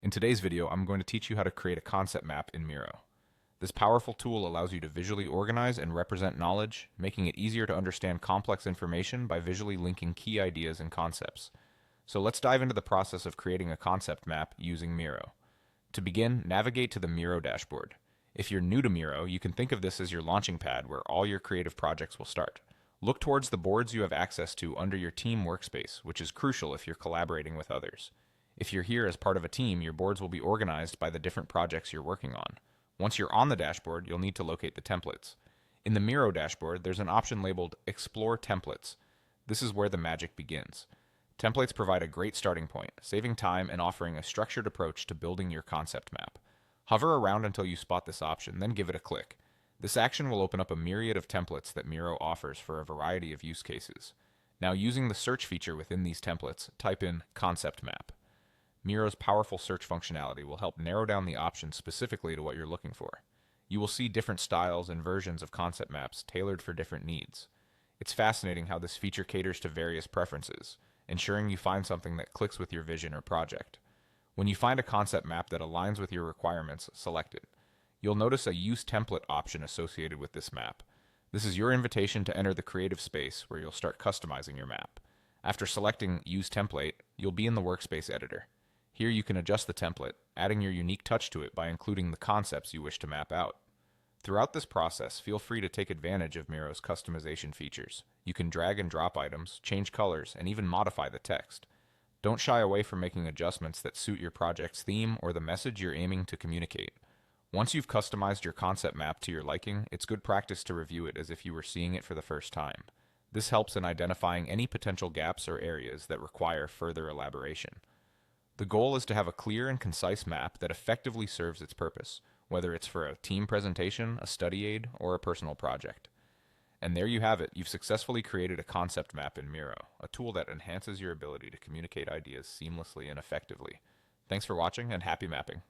In today's video, I'm going to teach you how to create a concept map in Miro. This powerful tool allows you to visually organize and represent knowledge, making it easier to understand complex information by visually linking key ideas and concepts. So let's dive into the process of creating a concept map using Miro. To begin, navigate to the Miro dashboard. If you're new to Miro, you can think of this as your launching pad where all your creative projects will start. Look towards the boards you have access to under your team workspace, which is crucial if you're collaborating with others. If you're here as part of a team, your boards will be organized by the different projects you're working on. Once you're on the dashboard, you'll need to locate the templates. In the Miro dashboard, there's an option labeled Explore Templates. This is where the magic begins. Templates provide a great starting point, saving time and offering a structured approach to building your concept map. Hover around until you spot this option, then give it a click. This action will open up a myriad of templates that Miro offers for a variety of use cases. Now, using the search feature within these templates, type in Concept Map. Miro's powerful search functionality will help narrow down the options specifically to what you're looking for. You will see different styles and versions of concept maps tailored for different needs. It's fascinating how this feature caters to various preferences, ensuring you find something that clicks with your vision or project. When you find a concept map that aligns with your requirements, select it. You'll notice a Use Template option associated with this map. This is your invitation to enter the creative space where you'll start customizing your map. After selecting Use Template, you'll be in the workspace editor. Here you can adjust the template, adding your unique touch to it by including the concepts you wish to map out. Throughout this process, feel free to take advantage of Miro's customization features. You can drag and drop items, change colors, and even modify the text. Don't shy away from making adjustments that suit your project's theme or the message you're aiming to communicate. Once you've customized your concept map to your liking, it's good practice to review it as if you were seeing it for the first time. This helps in identifying any potential gaps or areas that require further elaboration. The goal is to have a clear and concise map that effectively serves its purpose, whether it's for a team presentation, a study aid, or a personal project. And there you have it. You've successfully created a concept map in Miro, a tool that enhances your ability to communicate ideas seamlessly and effectively. Thanks for watching, and happy mapping.